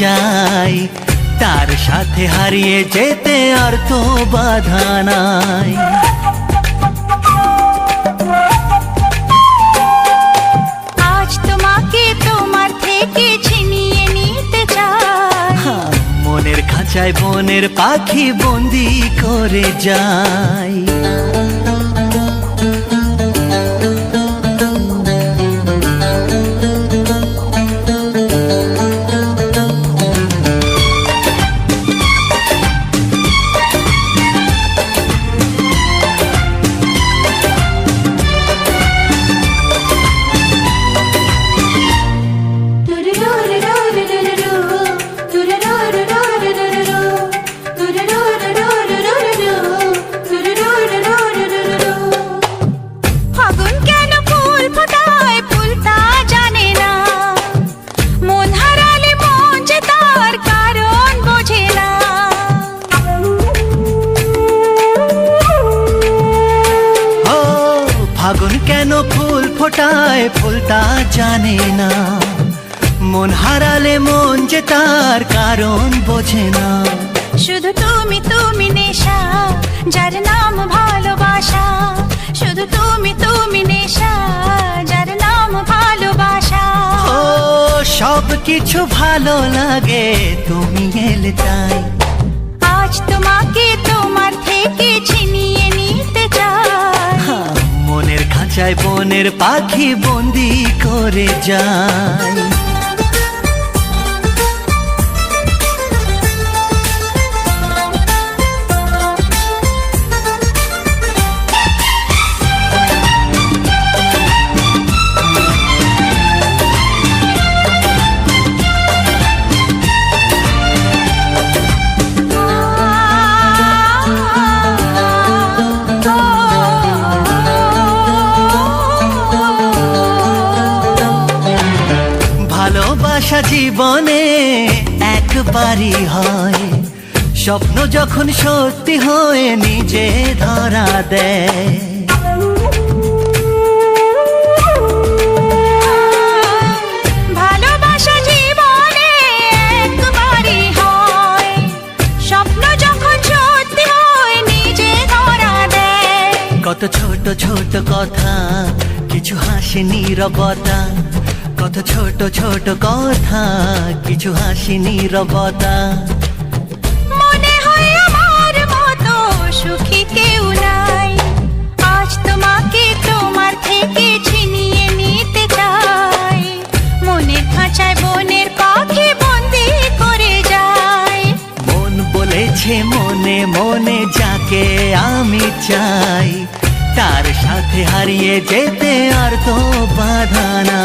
চাই, তার সাথে হারিয়ে যেতে আর তো বাধা নাই। আজ তোমাকে তোমার থেকে ছিনিয়ে নিতে চাই, মনের খাঁচায় বনের পাখি বন্দি করে যাই। ফাগুন কেন ফুল ফোটায় ফুল তা জানে না, মন হারালে মন যে তার কারণ বোঝে না। শুধু তুমি তুমি নেশা, যার নাম ভালোবাসা, শুধু তুমি তুমি নেশা, যার নাম ভালোবাসা। ও সব কিছু ভালো লাগে তুমি এলে তাই, আজ তোমাকে তোমার থেকে ছিনিয়ে নিতে চাই। মনের খাঁচায় বনের পাখি বন্দি করে যায়। ভালোবাসা জীবনে একবারই হয়, স্বপ্ন যখন সত্যি হয়ে নিজে ধরা দেয়। ভালোবাসা জীবনে একবারই হয়, স্বপ্ন যখন সত্যি হয় নিজে ধরা দেয়। কত ছোট ছোট কথা, কিছু হাসি নীরবতা, কত ছোট ছোট কথা, কিছু হাসি নীরবতা। মনে হয় আমার মতো সুখী কেউ নাই, আজ তোমাকে তোমার থেকে ছিনিয়ে নিতে চাই। মনের খাঁচায় বনের পাখি বন্দি করে যায়। মন বলেছে মনে মনে যাকে আমি চাই, তার সাথে হারিয়ে যেতে আর তো বাধা না।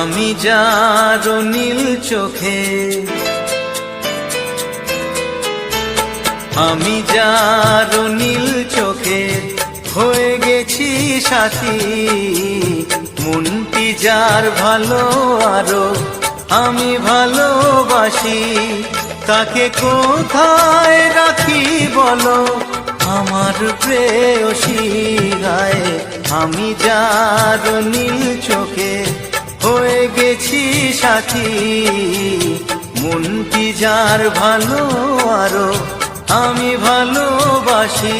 আমি যার নীল চোখে, আমি যার নীল চোখে হয়ে গেছি সাথী। মনটি যার ভালো আরো আমি ভালোবাসি, তাকে কোথায় রাখি বলো আমার প্রেয়সী গায়ে। আমি যার নীল চোখে হয়ে গেছি সাথী, মনটি যার ভালো আরো আমি ভালোবাসি।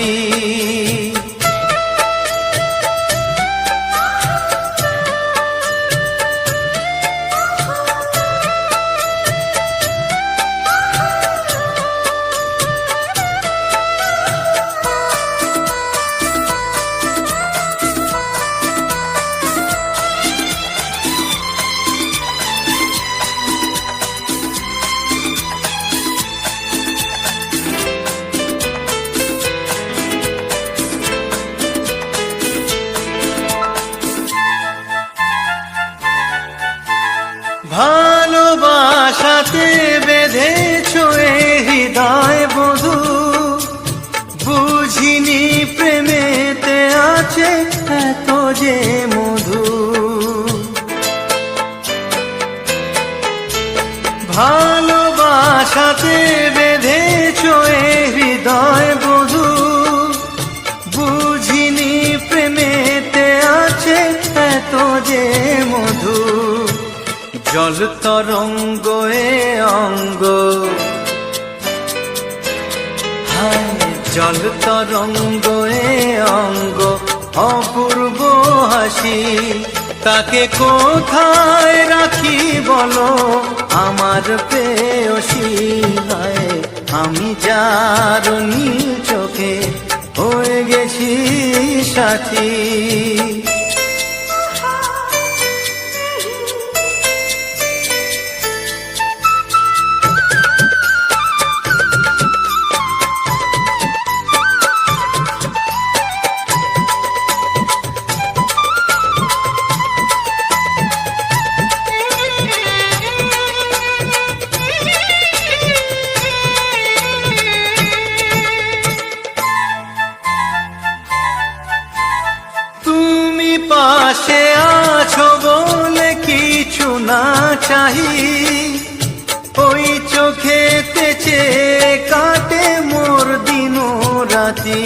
ভালোবাসাতে বেঁধেছ এ হৃদয় বধু, বুঝিনি প্রেমেতে আছে এত যে মধু। ভালোবাসাতে বেঁধেছ এ হৃদয় বধু, বুঝিনি প্রেমেতে আছে এত যে মধু। জল তরঙ্গ এ অঙ্গ, হায় জল তরঙ্গ এ অঙ্গ, অপূর্ব হাসি তাকে কোথায় রাখি বলো আমার প্রেয়সী। হায় আমি যার নীল চোখে হয়ে গেছি সাথী। পাশে আছো বলে কিছু না চাহি, ওই চোখেতে চেয়ে কাটে মোর দিন রাতি।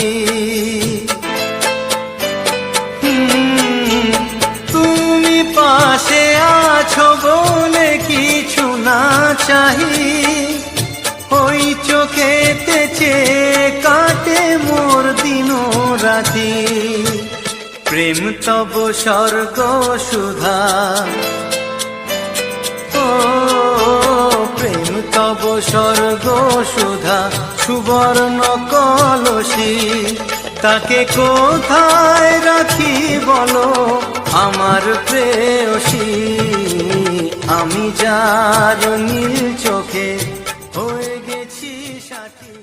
তুমি পাশে আছো বলে কিছু না চাহি, ওই চোখেতে চেয়ে কাটে মোর দিন রাতি। প্রেম তব স্বর্গ সুধা, ও প্রেম তব স্বর্গ সুধা, সুবর্ণ কলসী তাকে কোথায় রাখি বলো আমার প্রেয়সী। আমি যার নীল চোখে হয়ে গেছি সাথী।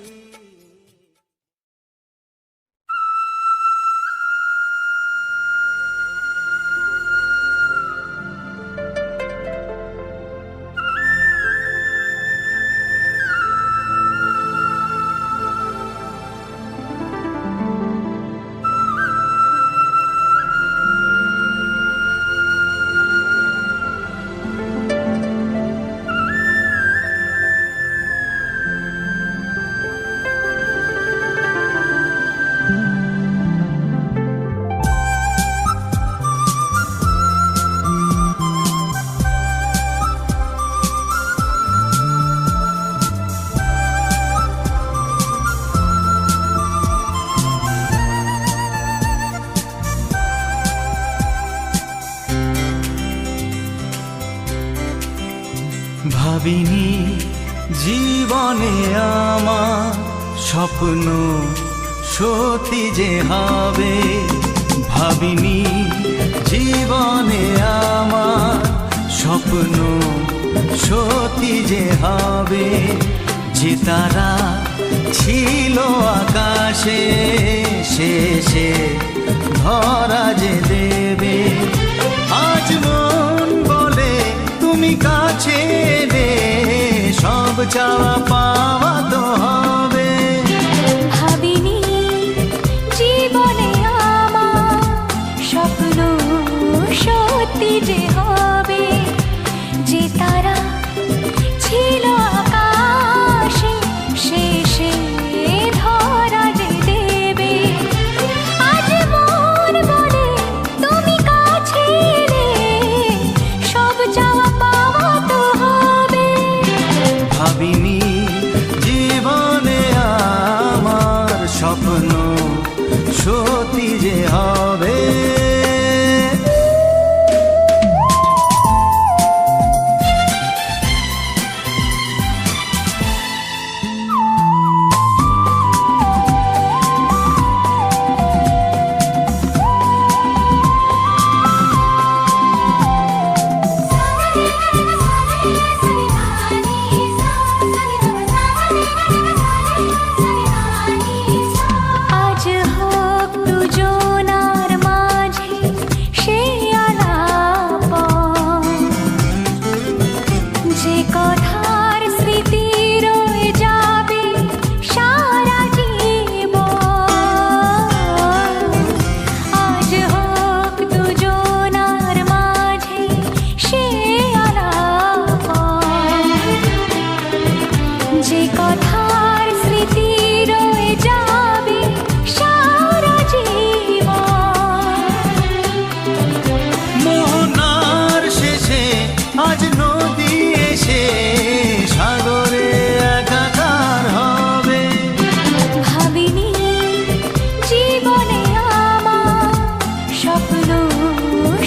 ভাবিনি জীবনে আমার স্বপ্ন সত্যি যে হবে, ভাবিনি জীবনে আমার স্বপ্ন সত্যি যে হবে। যে তারা ছিল আকাশে শেষে ধরা যে দেবে, আজ মন বলে তুমি কাছে রে, সব চাওয়া পাওয়া তো হবে। ভাবিনি জীবনে আমার স্বপ্ন সত্যি যে হবে, যে তারা ছিল আকাশে শেষে ধরা যে দেবে, আজ মন বলে তুমি কাছে রে, সব চাওয়া পাওয়া তো হবে। ভাবিনি জীবনে আমার স্বপ্ন সত্যি যে হবে।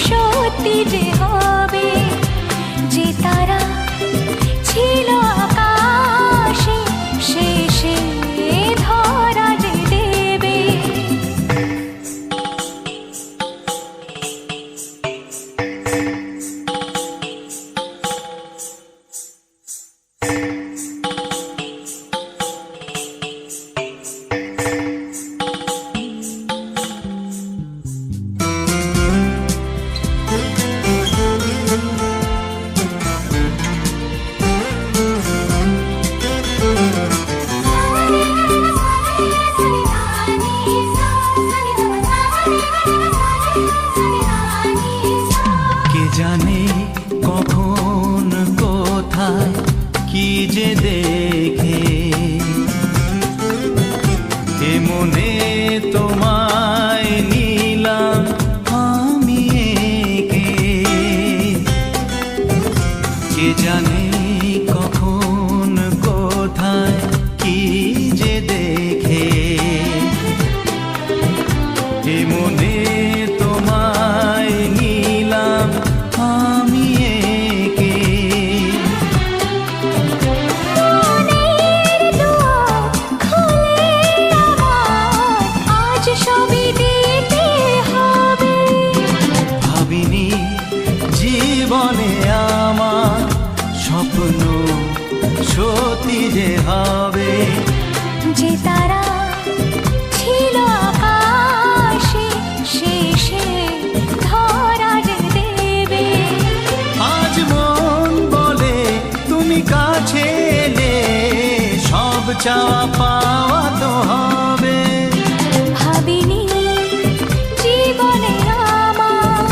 সত্যি যে হবে, যে তারা ছিল আকাশে শেষে ধরা যে দেবে। কে জানে কখন কোথায় কি যে দেখে, এ মনে তোমায় নিলাম আমি একে। কে জানে কখন কোথায় কি যে দেখে, এ মনে তোমায় নিলাম আমি একে। মনের দুয়ার খুলে আমার আজ সবই দিতে হবে। ভাবিনি জীবনে আমার স্বপ্ন সত্যি যে হবে, যে তারা ছিল আকাশে শেষে ধরা যে দেবে। আজ মন বলে তুমি কাছে এলে সব চাওয়া পাওয়া তো হবে। ভাবিনি জীবনে আমার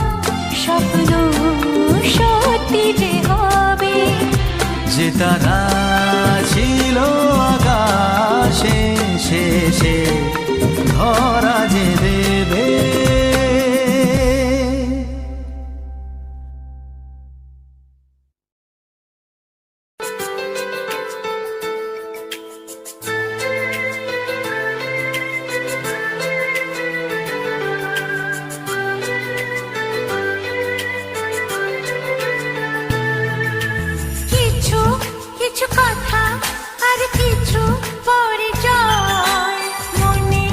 স্বপ্ন সত্যি যে হবে, যে তারা ছিল আকাশে শেষে ধরা যে দেবে। কিছু কিছু কথা আর কিছু পরিচয় মনে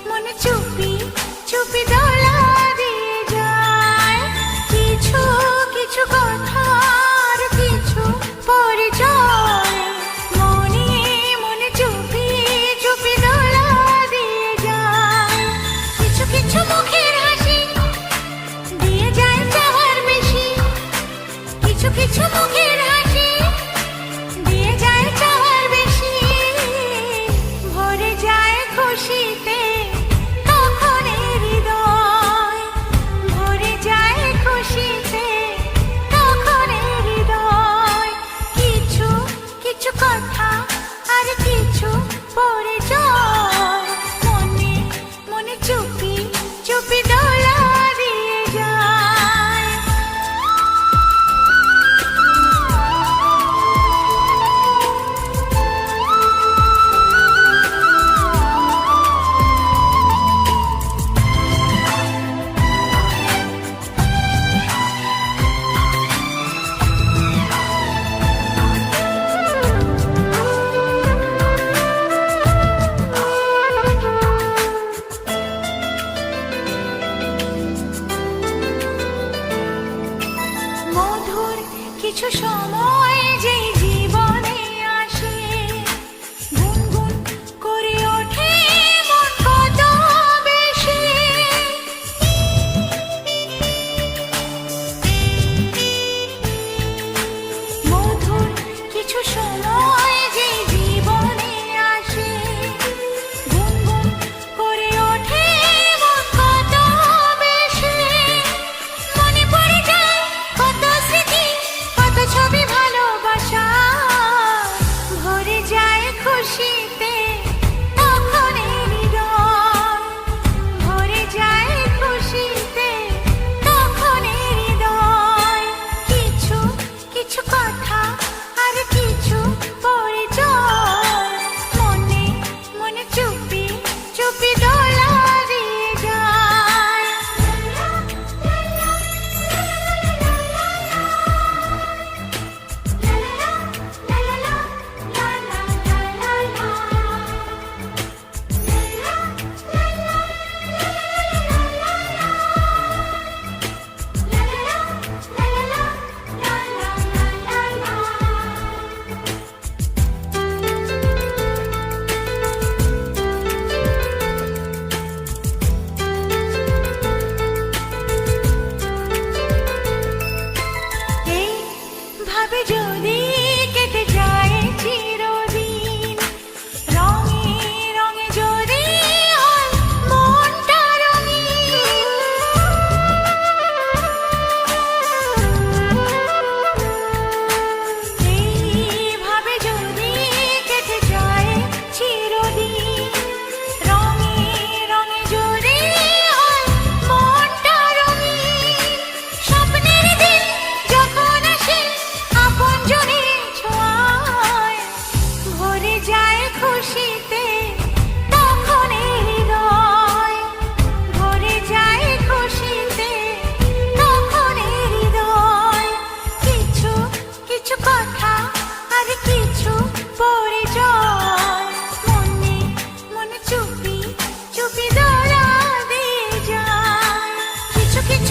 মনে চুপি চুপি দোলা দিয়ে যায়। কিছু কিছু কথা আর কিছু পরিচয় মনে মনে চুপি চুপি দোলা দিয়ে যায়। কিছু কিছু মুখের হাসি দিয়ে যায় চাওয়ার বেশি, কিছু কিছু মুখের হাসি দিয়ে যায় চাওয়ার বেশি। ভরে যায় খুশিতে তখন হৃদয়, ভরে যায় খুশিতে তখন হৃদয়। কিছু কিছু কথা আর কিছু পরিচয় মনে মনে চুপি চুপি দোলা দিয়ে যায়। মধুর কিছু সময় যে জীবনে আসে, গুনগুন করে ওঠে মন কত বেশি। মধুর কিছু সময় যে জীবনে আসে, গুনগুন করে ওঠে মন কত বেশি। মনে পড়ে যায় কত স্মৃতি কত ছবি ভালোবাসা,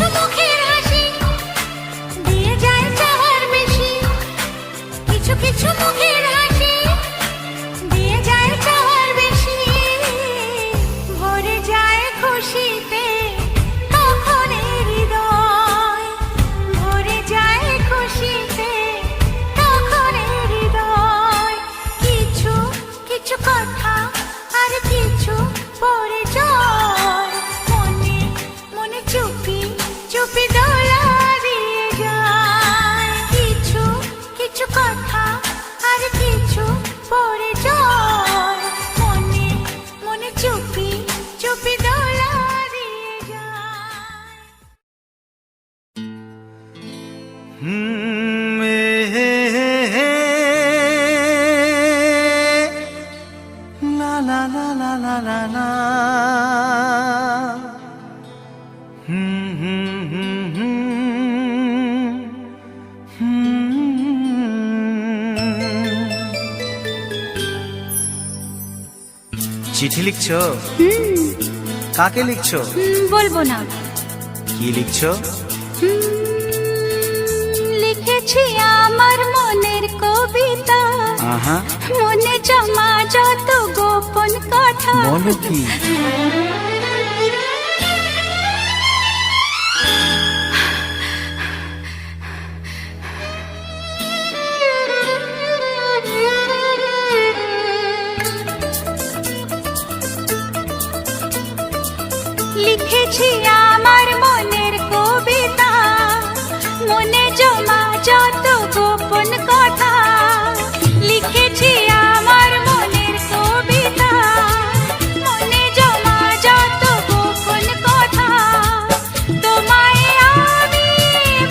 কিছু মুখের হাসি দিয়ে যায় চাওয়ার বেশি, কিছু কিছু মুখের হাসি দিয়ে যায় চাওয়ার বেশি, ভরে যায় খুশিতে তখন এই হৃদয়, ভরে যায় খুশিতে তখন এই হৃদয়। কিছু কিছু কথা আর কিছু পরিচয় মনে মনে চুপি চুপি দোলা দিয়ে যায়। কিছু কিছু কথা আর কিছু পরিচয় মনে মনে চুপি চুপি দোলা দিয়ে যায়। লা লা লা লা লা লা লা। চিঠি লিখছো? কাকে লিখছো? বলবো না। কি লিখছো? লিখেছি আমার মনের কবিতা, আহা, মনে জমা যত গোপন কথা। বলো কি? লিখেছি আমার মনের কবিতা, মনে জমা যত গোপন কথা। লিখেছি আমার মনের কবিতা, মনে জমা যত গোপন কথা। তোমায় আমি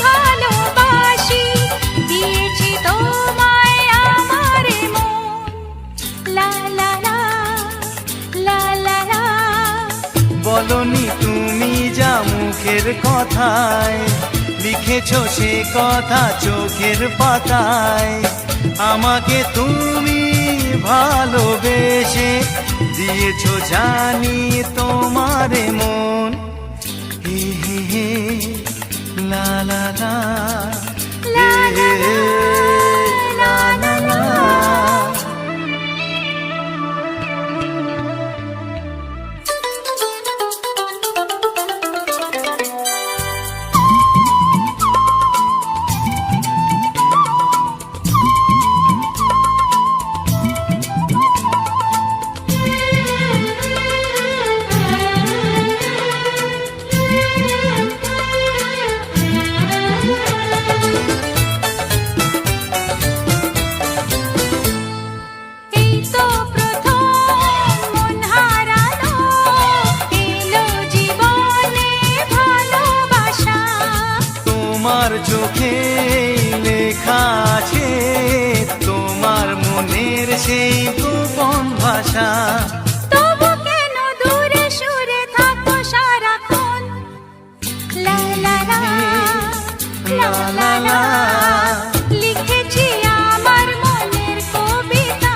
ভালোবাসি, দিয়েছি তোমায় আমার মন। লা লা লা লা লা লা। বলনি তুমি যা মুখের কথায়, লিখেছো সে কথা চোখের পাতায়। আমাকে তুমি ভালোবেসে দিয়েছো জানি তোমারে মন। হে হে হে লা লা লা লা লা লা, লা লা লা। এই তো প্রথম মন হারানো, এলো জীবনে ভালোবাসা। তোমার চোখে লেখা আছে তোমার মনের সেই গোপন ভাষা। তবু কেন দূরে সরে থাকো সারাক্ষণ। লা লা লা লা লা লা। লিখেছি আমার মনের কবিতা,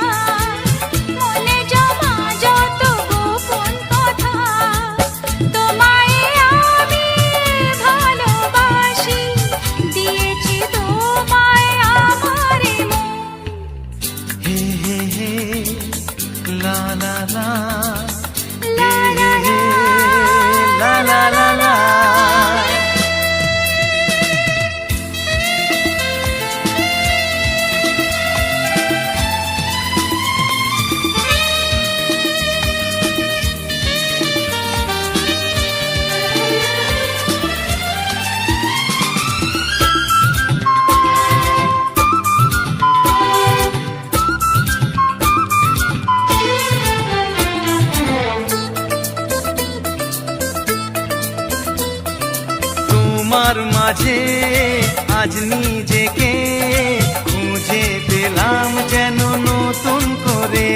মনে জমা যত গোপন কথা। তোমায় আমি ভালোবাসি, দিয়েছি তোমায় আমার মন। হে হে হে লা লা লা লা লা লা লা লা লা লা। তোমার মাঝে আজ নিজেকে খুঁজে পেলাম যেন নতুন করে।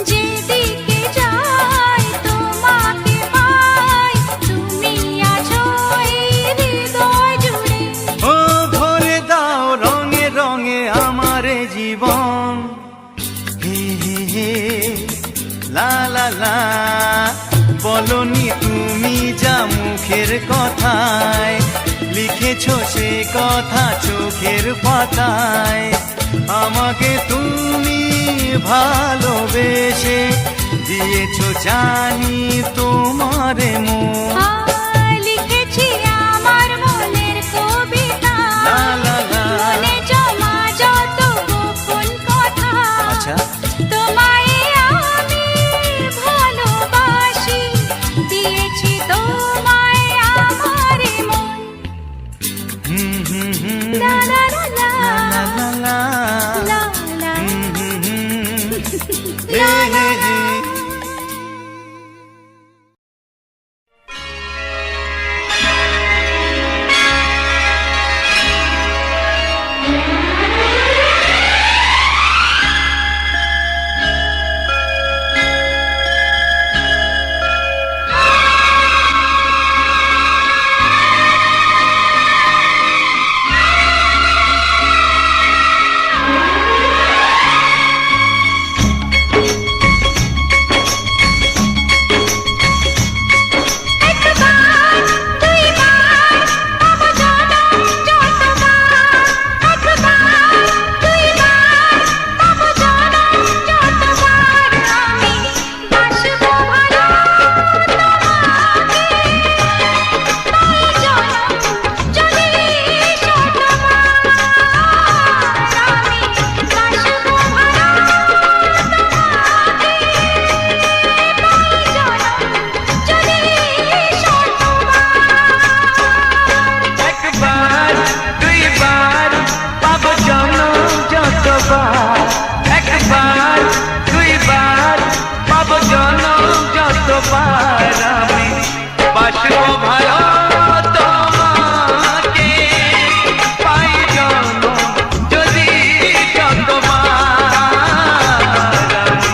যেদিকে যাই তোমাকে পাই, তুমি আছো এই হৃদয় জুড়ে। ও ভরে দাও রঙে রঙে আমার জীবন। হে হে হে লা লা লা। বলনি তুমি যা মুখের কথা কোথায় লিখেছো সে কথা চোখের পাতায় আমাকে তুমি ভালোবেসে দিয়েছো জানি তোমারে মন লিখেছি আমার মনের কবিতা লা লা লা। মনে জমা যত গোপন কথা আচ্ছা তোমায় আমি ভালোবাসি দিয়েছি তোমায় আমার মন হুম হুম হুম লা লা লা লা লা লা লা লা লা হুম হুম হুম লা লা হে হে। একবার দুইবার তব জনম যতবার একবার দুইবার তব জনম যতবার আমি বাসবো ভালো তোমাকে তাই জনম যদি শতবার আমি বাসবো ভালো তোমাকে তাই জনম যদি একবার দুইবার পাব জনম যতবার একবার দুইবার পাব জনম যতবার আমি বাসবো ভালো তোমাকে পাই জনম যদি যতবার আমি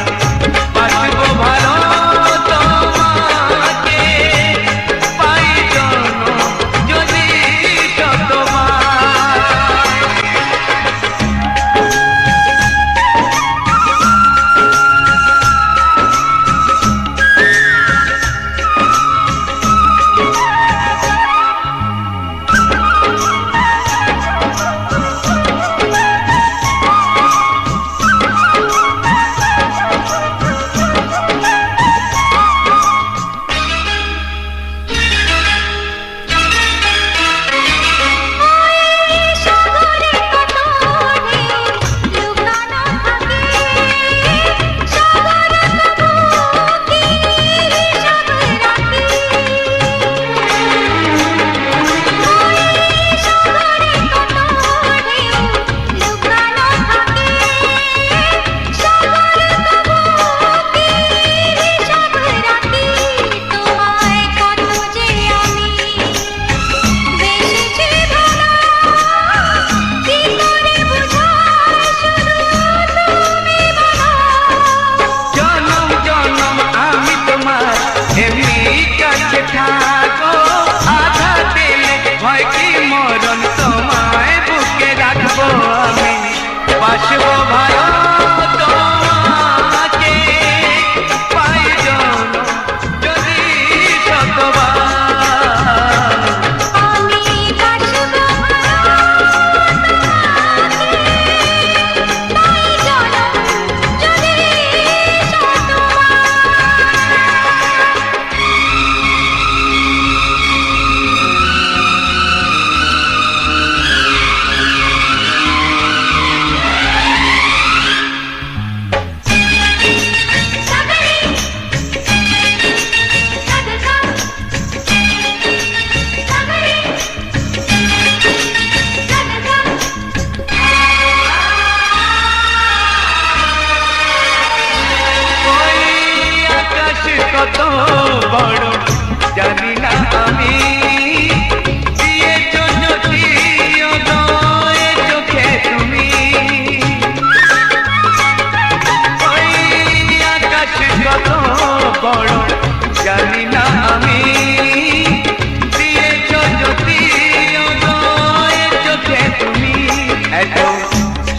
বাসবো ভালো তোমাকে পাই জনম যদি যতবার সাগরে কত ঢেউ লুকানো থাকে সাগর তবু কি সাগর রাখে সাগরে কত ঢেউ লুকানো থাকে সাগর তবু কি সাগর রাখে তোমায় কত যে আমি বেশি ভালো কি করে বুঝাই শুধু তুমি বলো জনম জনম আমি তোমার এমনি কাছে থাকো আধা দিলে ভয় কি মরণ তোমায় বুকে রাখবো আমি বাসবো ভালো তোমাকে পাই জনম যদি শতবার আমি বাসবো ভালো তাই জনম যদি ওই আকাশ কত বড় জানি না আমি দিয়েছো যদি উদয় চোখে তুমি ওই আকাশ কত বড় জানি না আমি দিয়েছো যদি উদয় চোখে তুমি এত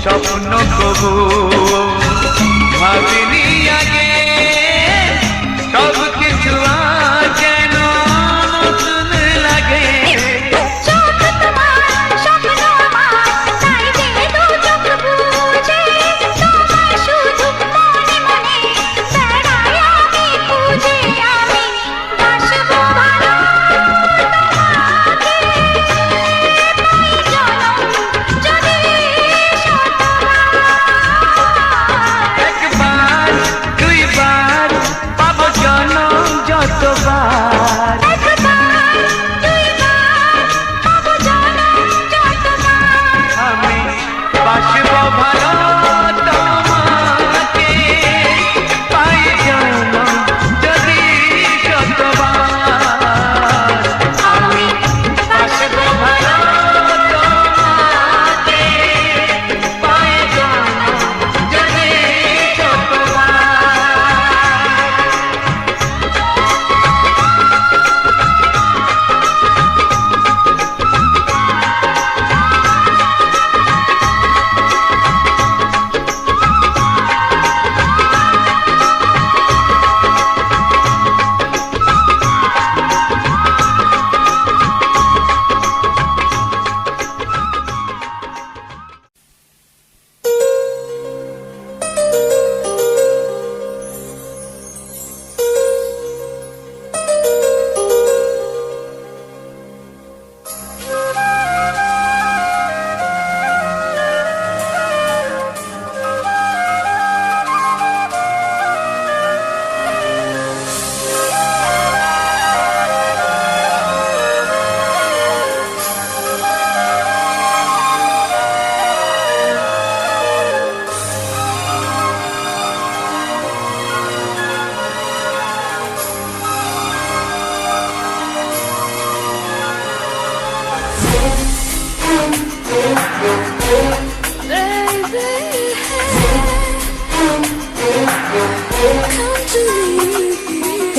স্বপ্ন কবু ভাবিনি আগে সব কিছু যেন নতুন লাগে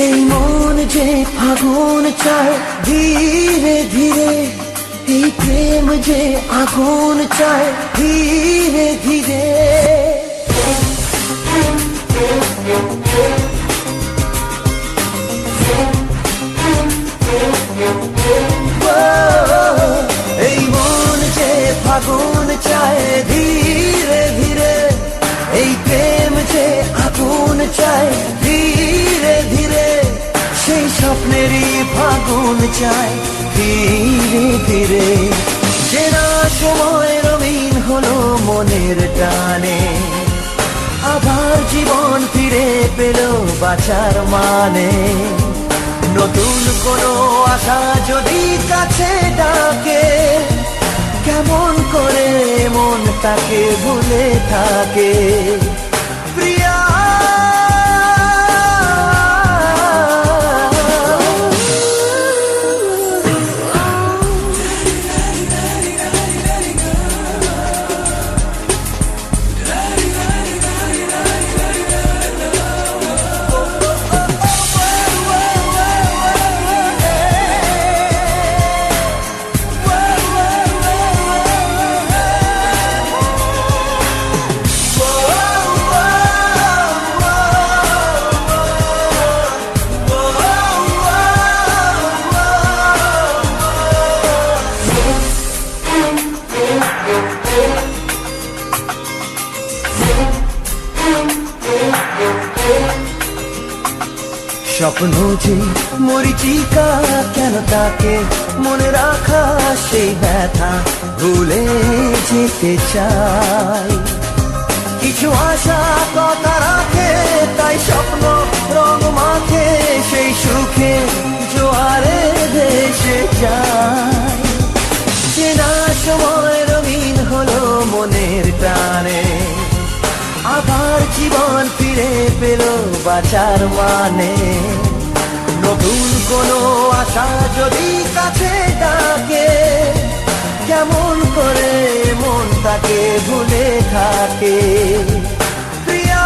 এই মন যে ফাগুন চায় ধীরে ধীরে, এই প্রেম যে আগুন চায় ধীরে ধীরে। এই মন যে ফাগুন চায় ধীরে ধীরে, এই প্রেম যে আগুন চায় ধীরে ধীরে, সেই স্বপ্নেরই ফাগুন চায় ধীরে ধীরে। চেনা সময় রঙিন হলো মনের টানে, আবার জীবন ফিরে পেল বাঁচার মানে। নতুন কোনো আশা যদি কাছে ডাকে, কেমন করে মন তাকে ভুলে থাকে। প্রিয়া স্বপ্ন যে মরিচিকা, কেন তাকে মনে রাখা, সেই ব্যথা ভুলে যেতে চাই। কিছু আশা কথা রাখে, তাই স্বপ্ন রং মাখে, সেই সুখে জোয়ারে ভেসে যায়। চেনা সময় রঙিন হলো মনের টানে, আবার জীবন ফিরে পেল বাঁচার মানে। নতুন কোনো আশা যদি কাছে ডাকে, কেমন করে মন তাকে ভুলে থাকে। প্রিয়া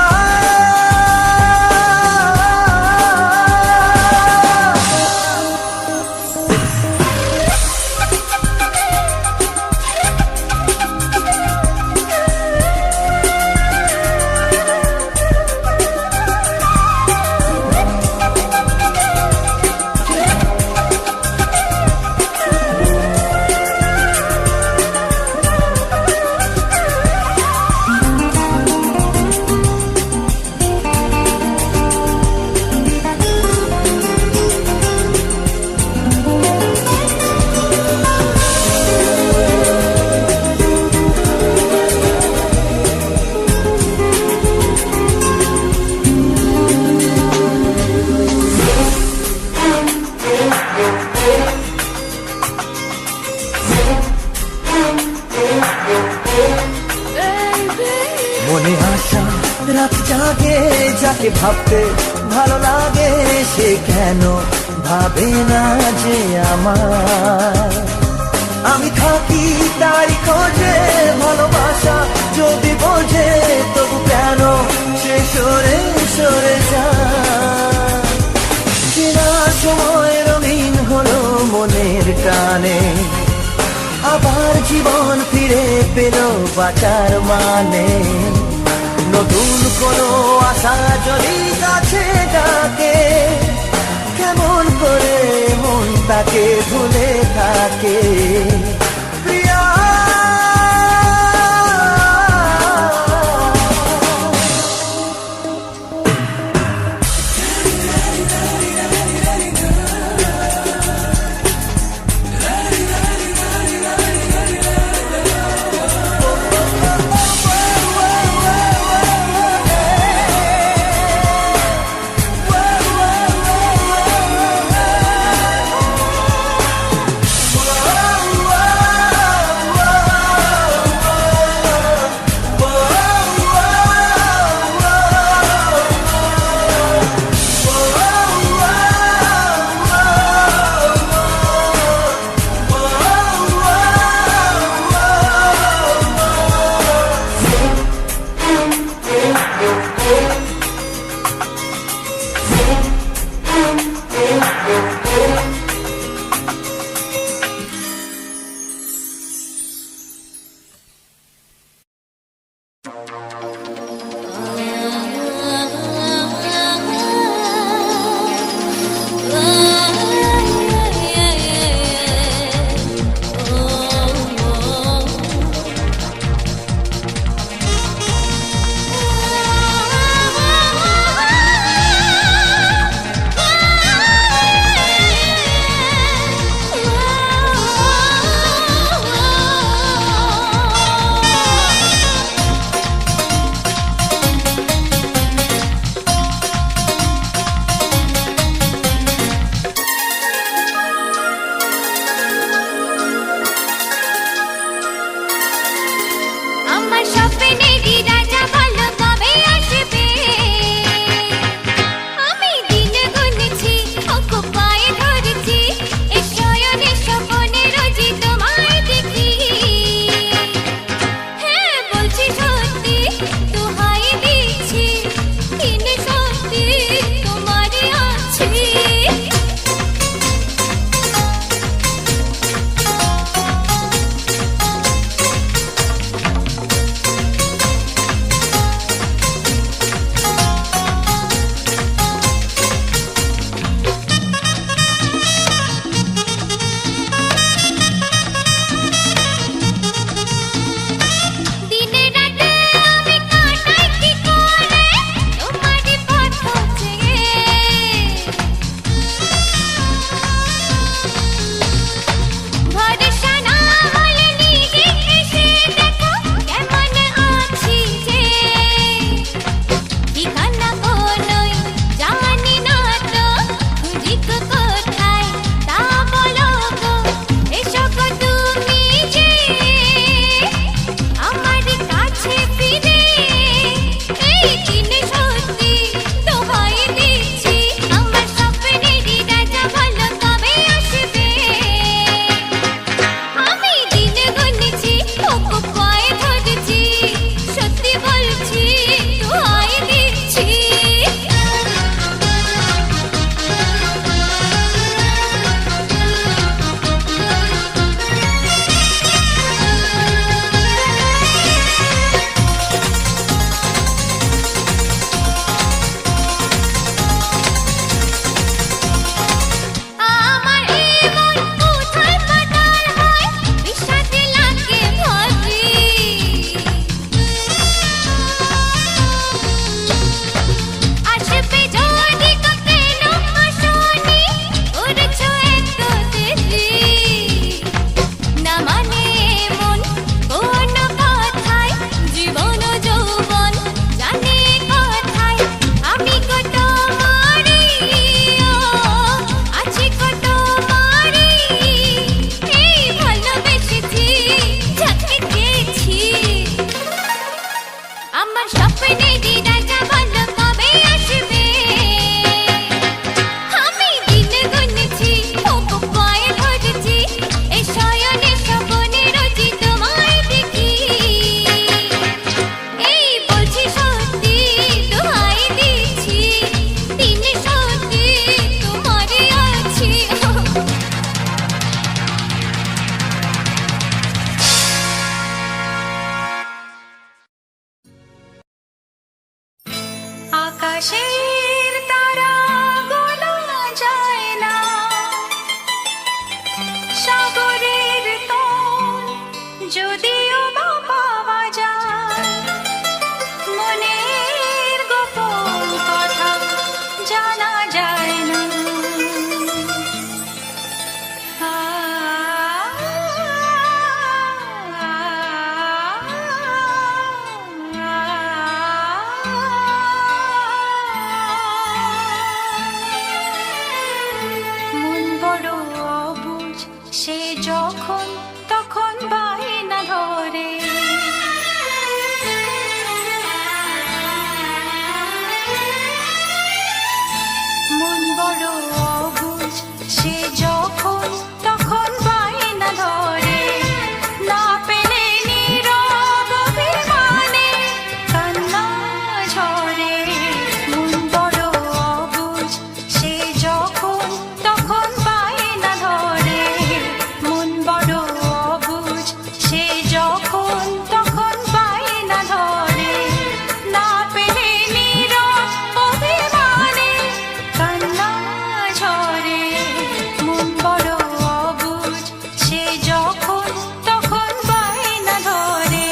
মনে আশা রাত জাগে, যাকে ভাবতে ভালো লাগে, সে কেন ভাবে না যে আমার। আমি থাকি তাই খোঁজে, ভালোবাসা যদি বোঝে, তবু কেন সে সরে সরে যায়। চেনা সময় রঙিন হলো মনের টানে, আবার জীবন ফিরে পেল বাঁচার মানে। নতুন কোনো আশা যদি কাছে ডাকে, কেমন করে মন তাকে ভুলে থাকে। প্রিয়া আকাশের তারা গোনা যায় না, সাগরের তল যদিও বা পাওয়া যায়, মনের গোপন কথা জানা যায় না। মন বড় অবুঝ, সে যখন তখন বায়না ধরে, মন বড় অবুঝ, সে যখন তখন বায়না ধরে, না পেলে নীরব অভিমানে কান্না ঝরে। মন বড় অবুঝ, সে যখন তখন বায়না ধরে, মন বড় অবুঝ, সে যখন তখন বায়না ধরে, না পেলে নীরব অভিমানে কান্না ঝরে। মন বড় অবুঝ, সে যখন তখন বায়না ধরে।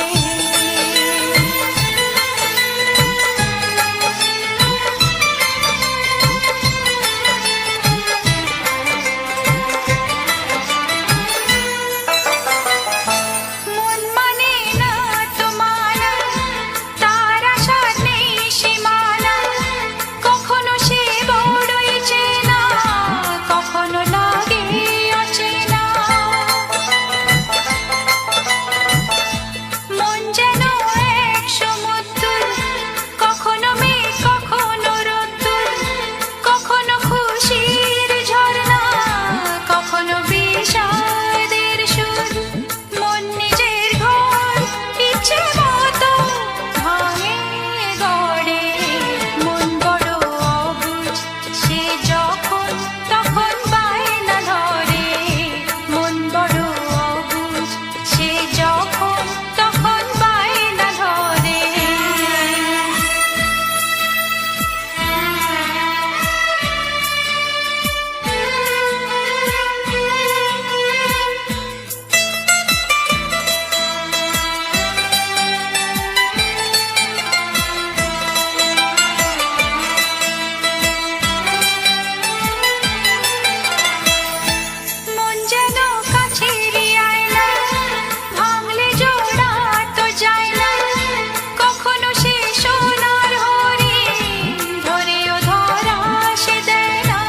মন মানে না তোমার, তার আশার নেই সীমানা, কখনো সে বড়ই চেনা, কখনো লাগে অচেনা। মন যেন এক সমুদ্র, কখনো মেঘ কখনো রোদ্দুর, কখনো খুশির ঝর্ণা, কখনো বিষাদের সুর। মন নিজের ঘর ইচ্ছে মতো ভাঙে গড়ে। মন বড় অবুঝ, সে যখন তখন বায়না ধরে, মন বড় অবুঝ, সে যখন তখন বায়না ধরে। মন যেন কাছেরই আয়না, ভাঙলে জোড়া তো যায় না, কখনো সে সোনার হরিণ, ধরেও ধরা সে দেয় না।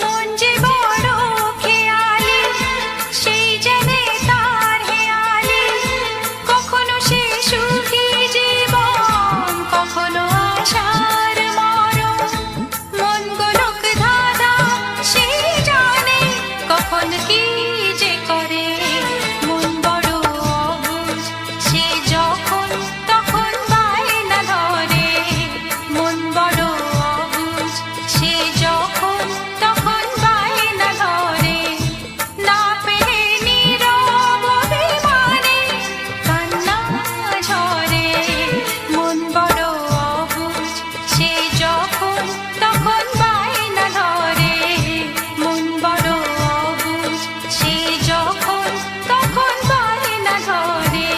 মন যে বড় খেয়ালি, সেই জেনে তার হেয়ালি, কখনো সে সুখী জীবন, কখনো আশার মরণ। মন গোলক ধাঁধা, সে জানে কখন কি যে করে। মন বড় অবুঝ, সে যখন তখন বায়না ধরে, মন বড় অবুঝ, সে যখন তখন বায়না ধরে, না পেলে নীরব অভিমানে কান্না ঝরে। মন বড় অবুঝ, সে যখন তখন বায়না ধরে, মন বড় অবুঝ, সে যখন তখন বায়না ধরে।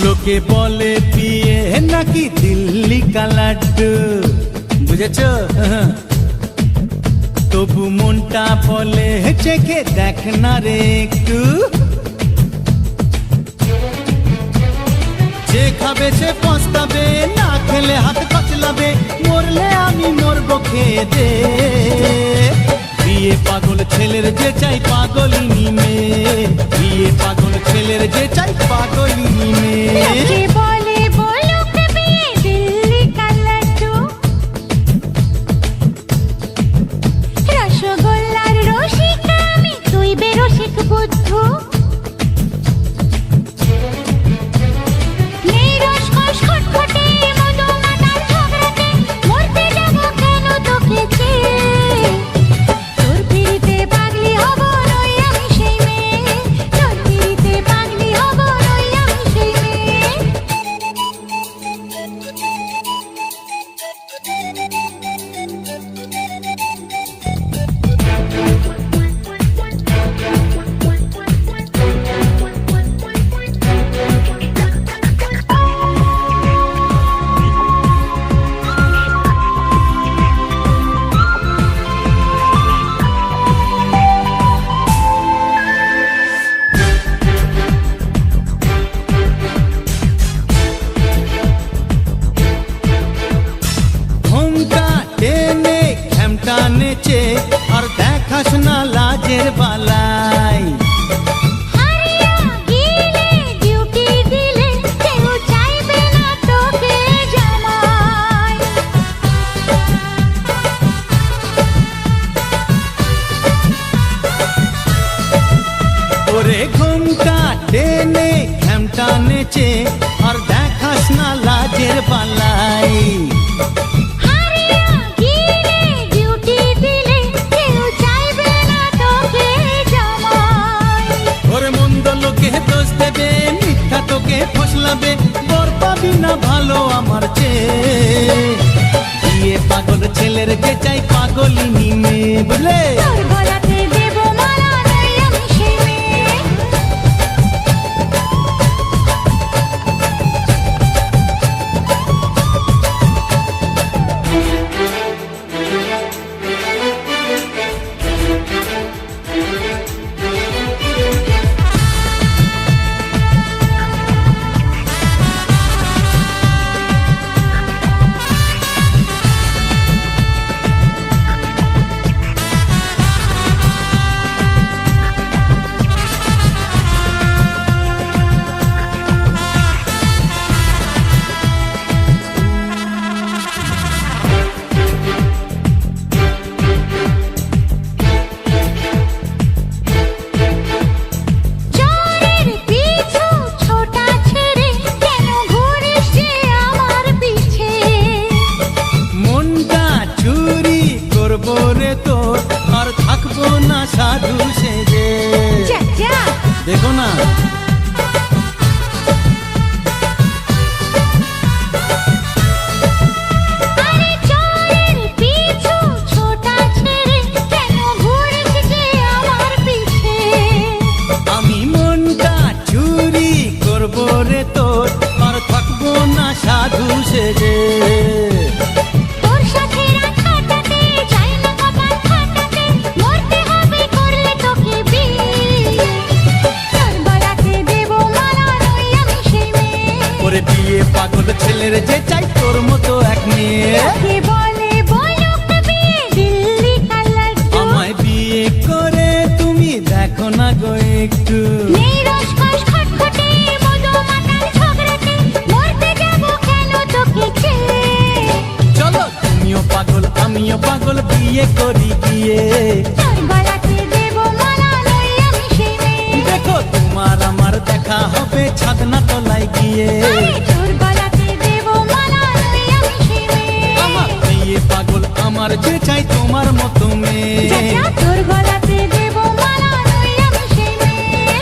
লোকে বলে বিয়ে নাকি দিল্লি কালাড্ডু বুঝেছো তবু মনটা বলে চেখে দেখ না রে একটু যে খাবে সে পস্তাবে না খেলে হাত কচলাবে মরলে আমি মরবো খেয়ে দে বিয়ে পাগল ছেলের যে চাই পাগলিনী মেয়ে বিয়ে পাগল ছেলের যে চাই পাগলিনী মেয়ে লোকে বলে বলুক বিয়ে দিল্লি কালাড্ডু রসগোল্লার রসিকা আমি তুই বেরসিক বুদ্ধু নেই রসকস খটখটে মধু মাতার ঝগড়াতে মরতে যাব কেন তোকে চেয়ে তোর পিড়িতে পাগলি হব নই আমি সেই মেয়ে তোর পিড়িতে পাগলি হব নই আমি সেই মেয়ে ঘোমটা টেনে ঘ্যামটা নেচে আর দেখাস না লাজের বালাই হারিয়া গেলে ডিউটি দিলে কেউ চাইবে না তোকে জামাই ওরে ঘোমটা টেনে ঘ্যামটা নেচে আর দেখাস না লাজের বালাই হারিয়া গেলে ডিউটি দিলে কেউ চাইবে না তোকে জামাই ওরে মন্দ লোকে দোষ দেবে মিথ্যা তোকে ফসলাবে বর পাবি না ভালো আমার চেয়ে বিয়ে পাগল ছেলের যে চাই পাগলিনী মেয়ে বুঝলে তোর গলাতে দেব মালা নই আমি সেই মেয়ে চোরের পিছু ছোটা ছেড়ে কেন ঘুরিস যে আমার পিছে মনটা চুরি করবো রে তোর আর থাকবো না সাধু সেজে যা যা দেখো না আরে চোরের পিছু ছোটা ছেড়ে কেন ঘুরিস যে আমার পিছে আমি মনটা চুরি করবো রে তোর আর থাকবো না সাধু সেজে তোর সাথে রাত কাটাতে চাই না কপাল ফাটাতে মরতে হবে করলে তোকে বিয়ে তোর গলাতে দেব মালা নই আমি সেই মেয়ে ওরে বিয়ে পাগল ছেলের যে চাই তোর মতো এক মেয়ে লোকে বলে বলুক বিয়ে দিল্লি কালাড্ডু আমায় বিয়ে করে তুমি দেখো না গো একটু নেই রসকস খটখটে মধু মাতার ঝগড়াতে মরতে যাব কেন তোকে চেয়ে চলো তুমিও পাগল আমিও পাগল বিয়ে করি গিয়ে তোর গলাতে দেব মালা নই আমি সেই মেয়ে দেখো তোমার আমার দেখা হবে ছাদনা তলায় গিয়ে আরে তোর গলাতে দেব মালা নই আমি সেই মেয়ে আমার বিয়ে পাগল আমার যে চাই তোমার মতো মেয়ে যা যা তোর গলাতে দেব মালা নই আমি সেই মেয়ে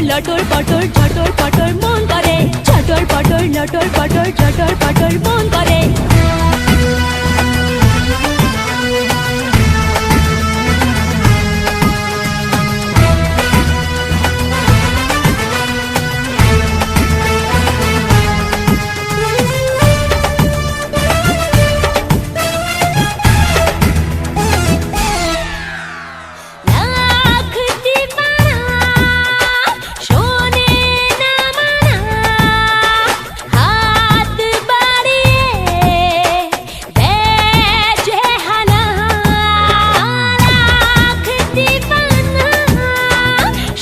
লটর পটর ঝটর পটর মন করে ছটর পটর লটর পটর ঝটর পটর মন করে লাখ দিবানা শোনে না মানা হাত বাড়িয়ে বেজে হানা লাখ দিবানা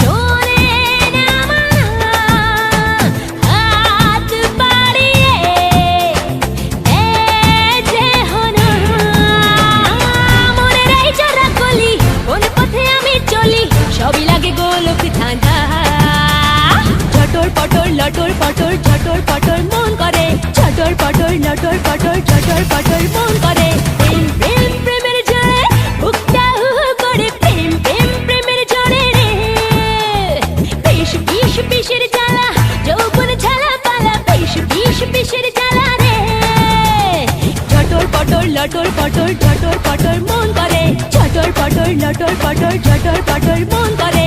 শোনে না মানা হাত বাড়িয়ে বেজে হানা মনের এই জোড়া কলি কোন পথে আমি চলি সবই লাগে গোলক ধাঁধা ঝটর পটর লটর পটর ঝটর পটর মন করে ঝটর পটর লটর পটর ঝটর পটর মন করে প্রেম প্রেম প্রেমের জোরে বুকটা হু হু করে প্রেম প্রেম প্রেমের জোরে রে বিষ বিষ বিষের জ্বালা যৌবন ঝালা পালা বিষ বিষ বিষের জ্বালা রে ঝটর পটর লটর পটর ঝটর পটর মন করে ঝটর পটর লটর পটর ঝটর পটর মন করে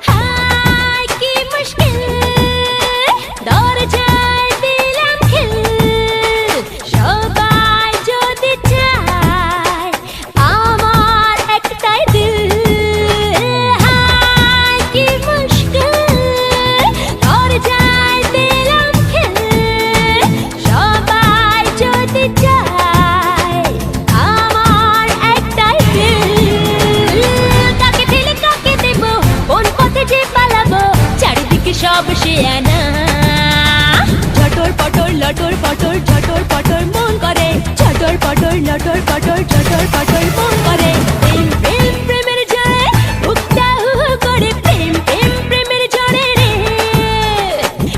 হায় কি মুশকিল দরজায় দিলাম খিল সবাই যদি চায় আমার একটাই দিল হায় কি মুশকিল দরজায় দিলাম খিল সবাই যদি চায় আমার একটাই দিল কাকে দিলে কাকে দেব কোন পথে যে পালাবো চারিদিকে সব সে আনা ঝটর পটর লটর পটর ঝটর পটর মন করে ঝটর পটর লটর পটর ঝটর পটর মন করে প্রেম প্রেম প্রেমের জোরে বুকটা হু হু করে প্রেম প্রেম প্রেমের জোরে রে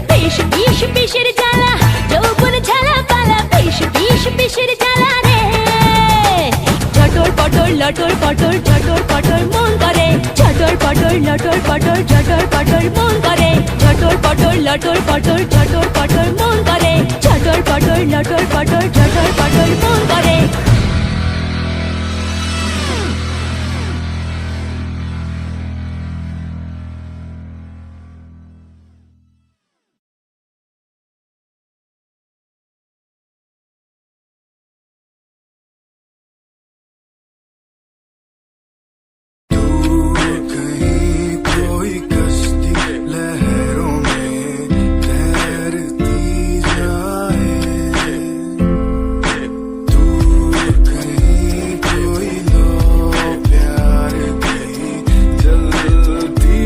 বিষ বিষ বিষের জ্বালা যৌবন ঝালা পালা বিষ বিষ বিষের জ্বালা রে ঝটর পটর লটর পটর ঝটর পটর মন করে ঝটর পটর লটর পটর ঝটর পটর মন করে ঝটর পটর লটর পটর ঝটর পটর মন করে ঝটর পটর লটর পটর ঝটর পটর মন করে कहीं कोई कश्ती लहरों में तैरती जाए दूर कहीं कोई लो प्यार की जलती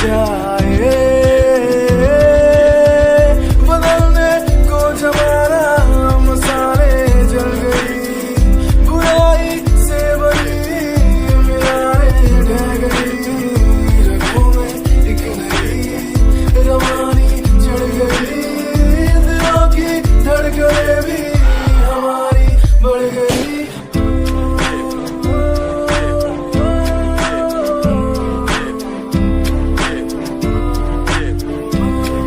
जाए बदलने को जमाना मसाले जल गई बुराई से बड़ी ढह गई रगों में एक नई रवानी चढ़ गई दिलों की धड़कनें भी हमारी बढ़ गई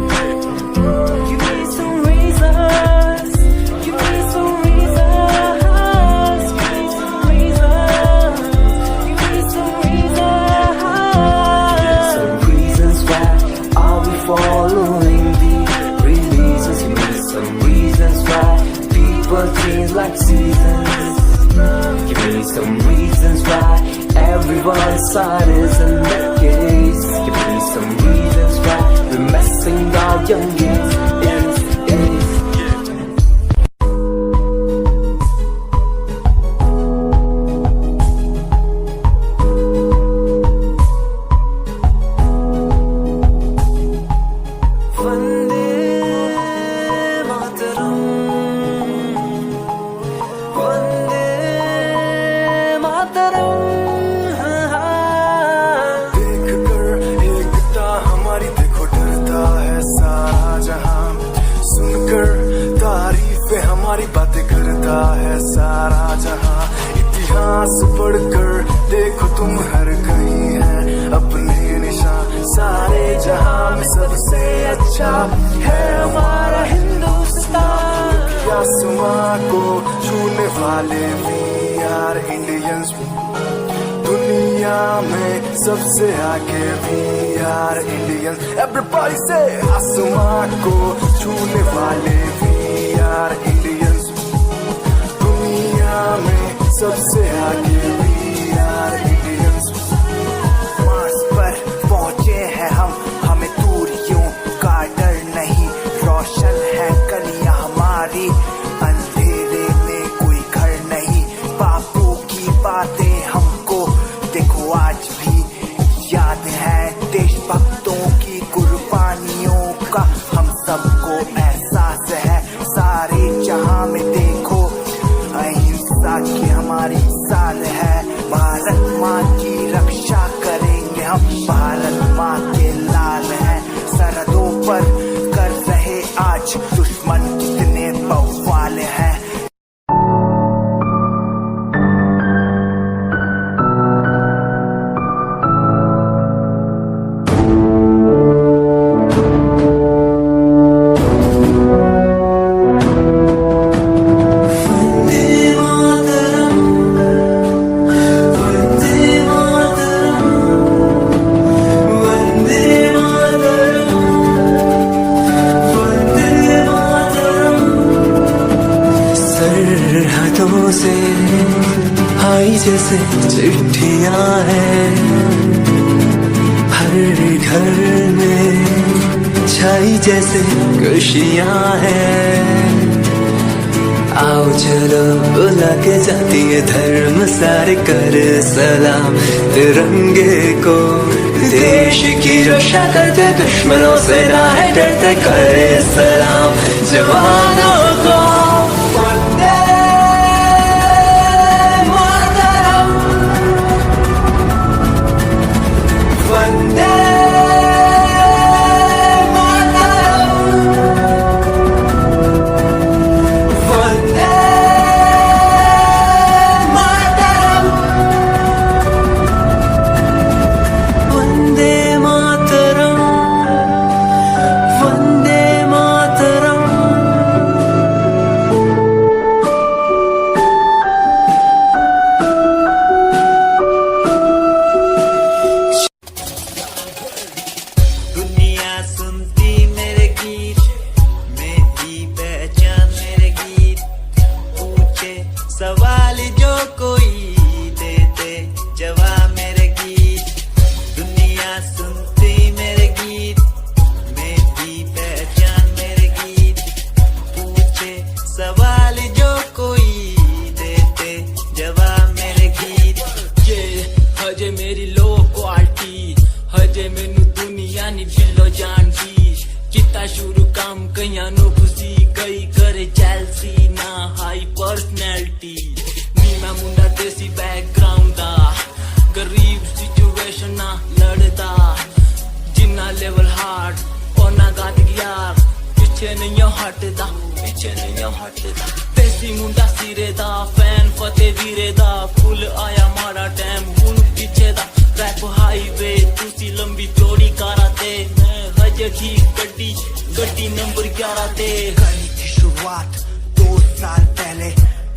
Give me some reasons, give me some reasons, give me some reasons, give me some reasons. Some reasons why are we following the releases? Give me some reasons why people change like seasons. Give me some reasons why everyone's side is in their case. Give me some reasons why we're messing our young age. Vande Mataram, Vande Mataram. जहां इतिहास पढ़कर देखो तुम हर कहीं है अपने निशान सारे जहां में सबसे अच्छा है हमारा हिंदुस्तान आसमां को छूने वाले वी आर इंडियंस दुनिया में सबसे आगे वी आर इंडियंस एवरीबॉडी से आसमां को छूने वाले वी आर इंडियंस दुनिया में सबसे आगे वी आर इंडियंस मार्स पर पहुंचे हैं हम हमें दूरियों का डर नहीं रोशन है गलियां हमारी अंधेरे में कोई घर नहीं बापू की बातें हमको देखो आज भी याद है देशभक्तों की कुर्बानियों का हम सबको एहसास है सारे जहां में देखो अहिंसा की हमारी साल है भारत माँ की रक्षा करेंगे हम भारत माँ के लाल हैं सरहदों पर कर रहे आज दुश्मन कितने बवाल हैं सरहदों से आई जैसे चिट्ठियां हैं हर घर में छाई जैसे खुशियां हैं आओ चलो बुला के जाती है धर्म सारे कर सलाम तिरंगे को देश की रक्षा करते दुश्मनों से ना है डरते करे सलाम जवानों को सवाल जो कोई देते जवाब मेरे गीत दुनिया सुनती मेरे गीत मेरी पहचान मेरे गीत पूछे सवाल जो कोई देते जवाब मेरे गीत ये हजे मेरी लो क्वालिटी हजे मैनू दुनिया नी बिलो जानदी किता शुरू काम कईयां नु खुशी कई करे जेलसी ना हाई पर्सनैलिटी नी मैं मुंडा देसी बैकग्राउंड दा गरीब सिचुएशन ना लड़दा जिन्ना लेवल हार्ड और ना गाद यार पीछे नहीं हटदा देसी मुंडा सिरे दा फैन फतेह वीरे दा फुल आया माड़ा टाइम हुन पीछे दा रैप हाईवे तुसी लंबी चौड़ी कारा ते मैं हजे ठीक गड्डी नंबर 11 ते कहीं थी शुरुआत 2 साल पहले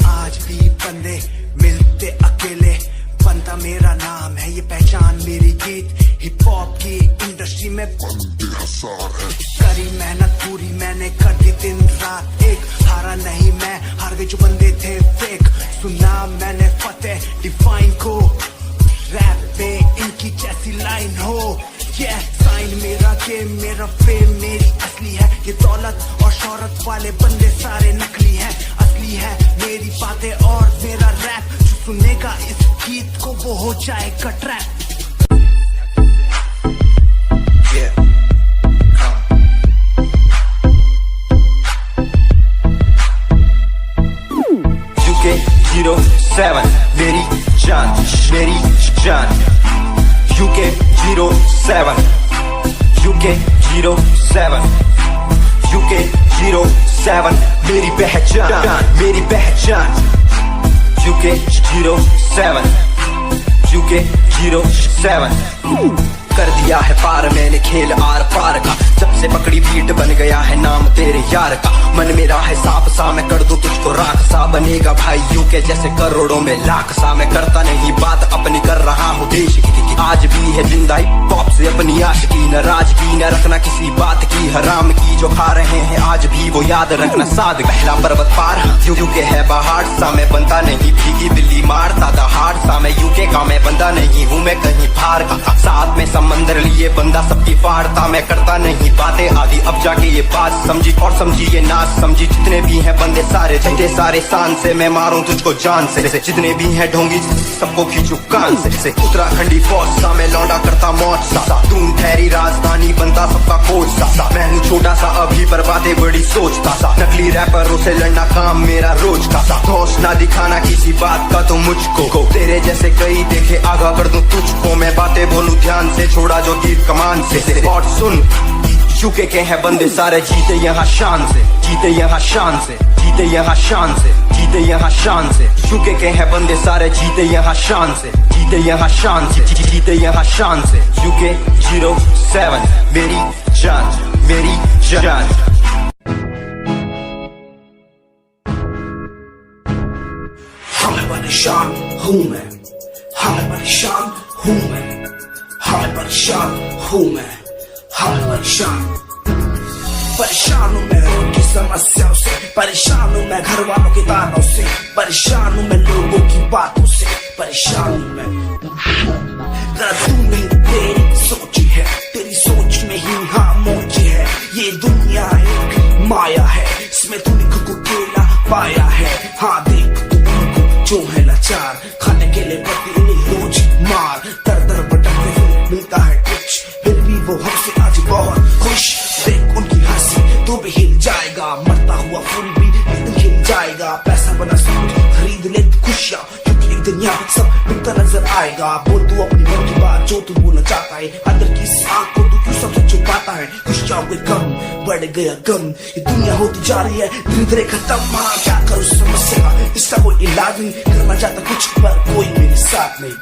आज भी बंदे मिलते अकेले बनता मेरा नाम है ये पहचान मेरी गीत हिप हॉप की इंडस्ट्री में बंदे हसार है करी मेहनत पूरी मैंने कर दी दिन रात एक हारा नहीं मैं हार गए जो बंदे थे फेक सुना मैंने फतेह डिफाइन को रैप पे इनकी जैसी लाइन हो साइन मेरा गेम मेरा फेम मेरी असली है ये दौलत और शोहरत वाले बंदे सारे नकली हैं असली है मेरी बातें और मेरा रैप जो सुनेगा इस गीत को वो हो जाएगा ट्रैप UK07 मेरी जान UK07 UK07 मेरी पहचान UK07 UK07 कर दिया है पार मैंने खेल आर पार का, जब से पकड़ी बीट बन गया है नाम तेरे यार का। मन मेरा है सांप सा मैं कर दूं तुझको राख सा, बनेगा भाई यूके जैसे करोड़ों में लाख सा। मैं करता नहीं बात अपनी कर रहा हूँ देश की, आज भी है जिंदा हिप हॉप से अपनी आशिकी। नाराजगी न रखना किसी बात की, हराम की जो खा रहे हैं आज भी वो याद रखना साद। पहला पर्वत पार यूके है पहाड़ सा, मैं बनता नहीं भीगी बिल्ली मारता दहाड़ सा। मैं यूके का मैं बंदा नहीं हूँ मैं कहीं बाहर का, साथ में समंदर लिए बंदा सबकी फाड़ता। मैं करता नहीं बातें आदि अब जाके ये बात समझी, और समझी ये नाच समझी। जितने भी हैं बंदे सारे झंडे सारे शान से, मैं मारूं तुझको जान से। जितने भी हैं ढोंगी सबको खींचू कान से। उत्तराखंडी फौज सा मैं लौंडा करता मौज सा, तुम ठहरी राजधानी बनता सबका कोच सा। मैं हूँ छोटा सा अभी पर बातें बड़ी सोचता सा, नकली रैपरों से लड़ना काम मेरा रोज का सा। दोष ना दिखाना किसी बात का तो मुझको, तेरे जैसे कई देखे आगा कर दूं तुझको। मैं बातें बोलूं ध्यान से छोड़ा जो तीर कमान से। और सुन यूके के हैं बंदे सारे जीते यहाँ शान से, जीते यहाँ शान से, जीते यहाँ शान से, जीते यहाँ शान से। यूके के हैं बंदे सारे जीते यहाँ शान से, जीते यहाँ शान से, जीते यहाँ शान से। UK07 मेरी जान मेरी जान। हमें परेशान हूँ मैं, हमें परेशान हूँ मैं, हमें परेशान हूँ मैं, हमें परेशान परेशान हूँ मैं उनकी समस्याओं से, परेशान हूँ मैं घर वालों के तानों से, परेशान हूँ मैं लोगों की बातों से, परेशान हूँ मैं। तू नहीं तेरी सोच है, तेरी सोच में ही हाँ मोच है। ये दुनिया एक माया है, इसमें तूने खुद को अकेला पाया है। हाँ देख तू उनको जो है लाचार, खाने के लिए पति उन्हें रोज मार। दर दर भटकते हुए मिलता है कुछ, फिर भी वो हमसे आज बहुत खुश। देख उनकी हंसी तो भी हिल जाएगा, मरता हुआ फूल भी एक दिन खिल जाएगा। पैसा बना सब कुछ खरीद ले खुशियाँ, क्योंकि एक दिन यहाँ सब बिकता नजर आएगा। बोल तू अपनी मन की बात जो तू बोलना चाहता है, अंदर की इस आँख को तू क्यों सबसे छुपाता है। खुशियाँ हुए कम बढ़ गया गम, ये दुनिया होती जा रही है धीरे धीरे खत्म। हाँ क्या करूँ समस्या का इसका कोई इलाज नहीं, करना चाहता कुछ पर कोई मेरे साथ नहीं।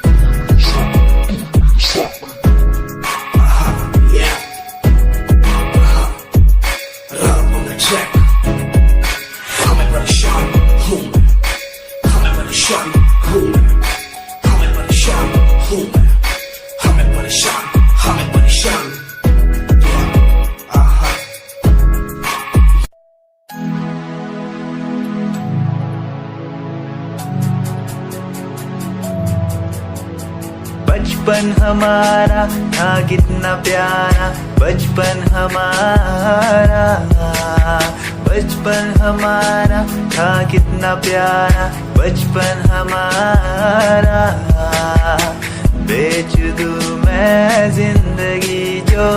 हमें परेशान हूँ मैं, हमें परेशान हूँ मैं, हमें परेशान हूँ मैं, हमें परेशान, हमें परेशान। बचपन हमारा था कितना प्यारा, बचपन हमारा, बचपन हमारा था कितना प्यारा, बचपन हमारा। बेच दूं मैं जिंदगी जो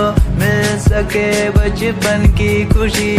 मिल सके बचपन की खुशी,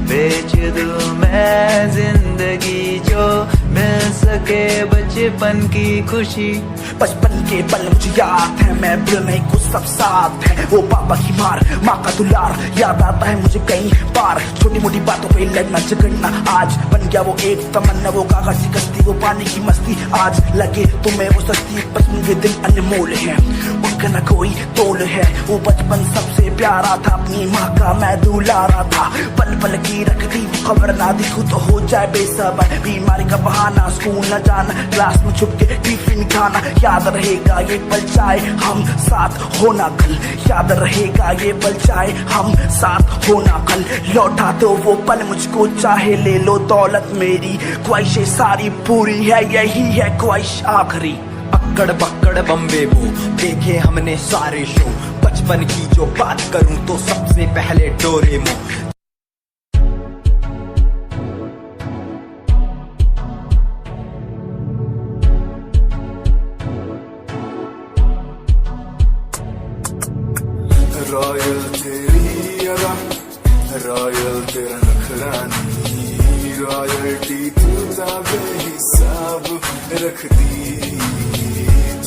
बेच दूं मैं जिंदगी जो मिल सके बचपन की खुशी। बचपन के पल मुझे याद है, मैं भूल नहीं कुछ सब साथ है। वो पापा की मार, माँ का दुलार याद आता है मुझे कई बार। छोटी मोटी बातों पे लड़ना झगड़ना आज बन गया वो एक तमन्ना। वो कागज की कश्ती, वो पानी की मस्ती, आज लगे तुम्हें वो सस्ती। बचपन के दिन अनमोल है, उनका न कोई तोल है। वो बचपन सबसे प्यारा था, अपनी माँ का मैं दुलारा था। पल पल की रखती खबर ना दिखूं तो हो जाए बेसबर। बीमारी का बहाना, स्कूल न जाना, क्लास में छुप के टिफिन खाना। याद रहेगा ये पल चाहे हम साथ होना कल, याद रहेगा ये पल चाहे हम साथ होना कल। लौटा दो वो पल मुझको, चाहे ले लो दौलत मेरी। ख्वाहिशें सारी पूरी है, यही है ख्वाहिश आखिरी। अक्कड़ बक्कड़ बम्बे वो देखे हमने सारे शो। बचपन की जो बात करूं तो सबसे पहले डोरेमोन। रॉयल तेरी अदा, रॉयल तेरा नखरानी, रॉयल्टी तू बेहिसाब रख दी।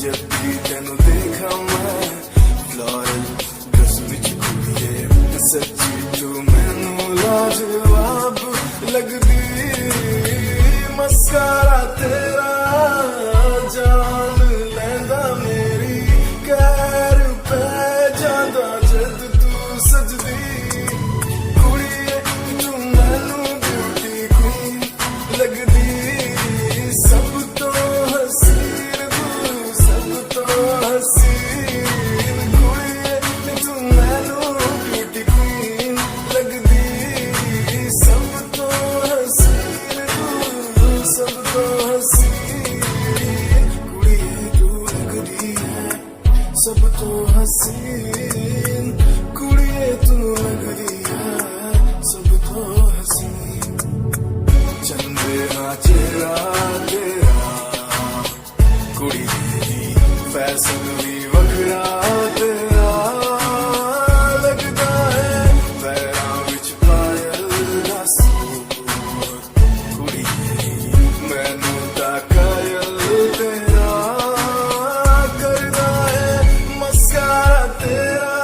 जब भी तेनू देखा मैं फ्लोरल ड्रेस विच कुड़िए, सच्ची तू मैनू लाजवाब लगदी। मस्कारा तेरा जान लैंदा मेरी कैर पे जांदा जद तू सजदी कुड़िए तू मैनू ब्यूटी क्वीन लगदी सब तो हसीन तू सब तो हसीन कुड़िए तू मैनू ब्यूटी क्वीन लगदी सब तो हसीन तू सब तो हसीन कुड़िए तू लगदी है सब तो हसीन कुड़िए तू लगदी है सब तो हसीन चंदेरा चेहरा तेरा कुड़ी दी फैशन भी वखरा तेरा लगदा है पैरां विच पायल दा सूट कुड़ी मैनू तां कायल तेरा करदा है मस्कारा तेरा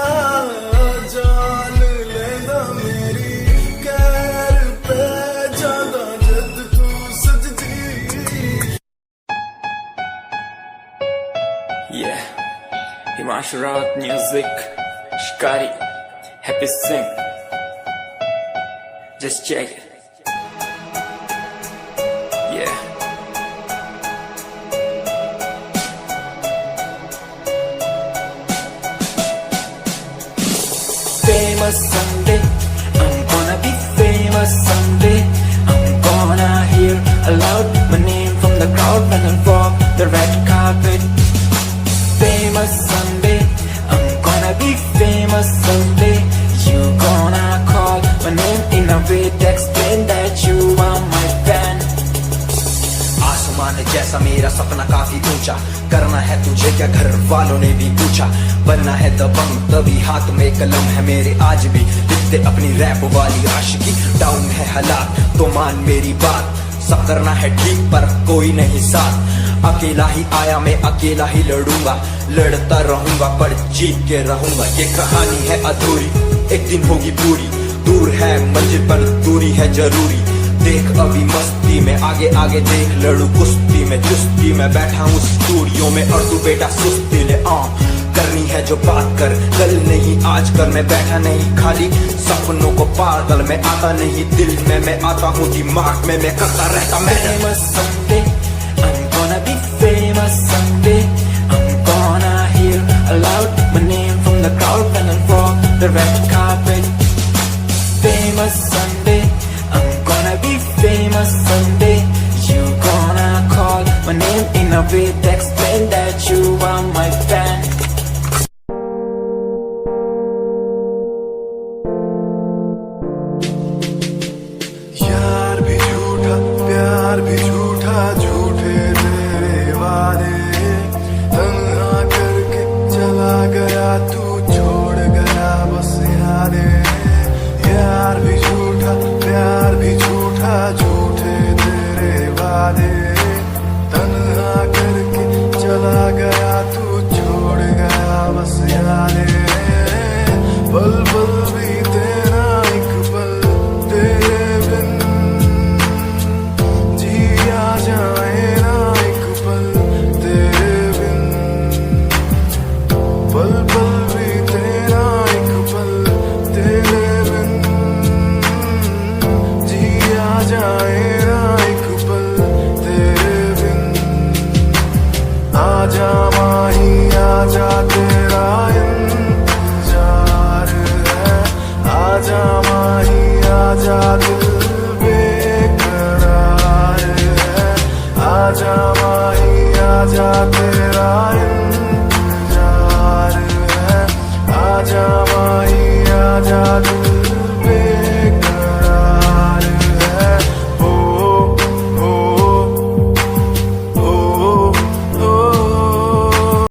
जान लैंदा मेरी कैर पे जांदा जद तू सजदी Yeah, Himanshu Rawat music, Shikari, Happy Singh. Just check it. Yeah. Famous someday, I'm gonna be famous someday. I'm gonna hear aloud my name from the crowd when I walk the red carpet. Famous someday, I'm gonna be famous someday. You gonna call my name in a way to explain that you are my fan. आसमान जैसा मेरा सपना काफी ऊंचा करना है तुझे क्या घर वालों ने भी पूछा बनना है दबंग तभी हाथ में कलम है मेरे आज भी लिखते अपनी रैप वाली आशिकी डाउन है हालात तो मान मेरी बात सब करना है ठीक पर कोई नहीं साथ अकेला ही आया मैं अकेला ही लड़ूंगा लड़ता रहूंगा पर जीत के रहूंगा ये कहानी है अधूरी एक दिन होगी पूरी दूर है मंजिल पर दूरी है जरूरी देख अभी मस्ती में आगे आगे देख लड़ू कुश्ती में चुस्ती में बैठा हूँ स्टूडियो में और तू बेटा सुस्ती ले करनी है जो बात कर कल नहीं आज कर मैं बैठा नहीं खाली सपनों को पागल में आता नहीं दिल में मैं आता हूँ दिमाग में मैं करता रहता मैं Famous someday, I'm gonna be famous someday. I'm gonna hear aloud my name from the crowd when I walk the red carpet. Famous someday, I'm gonna be famous someday. You gonna call my name in a way to explain that you are my fan.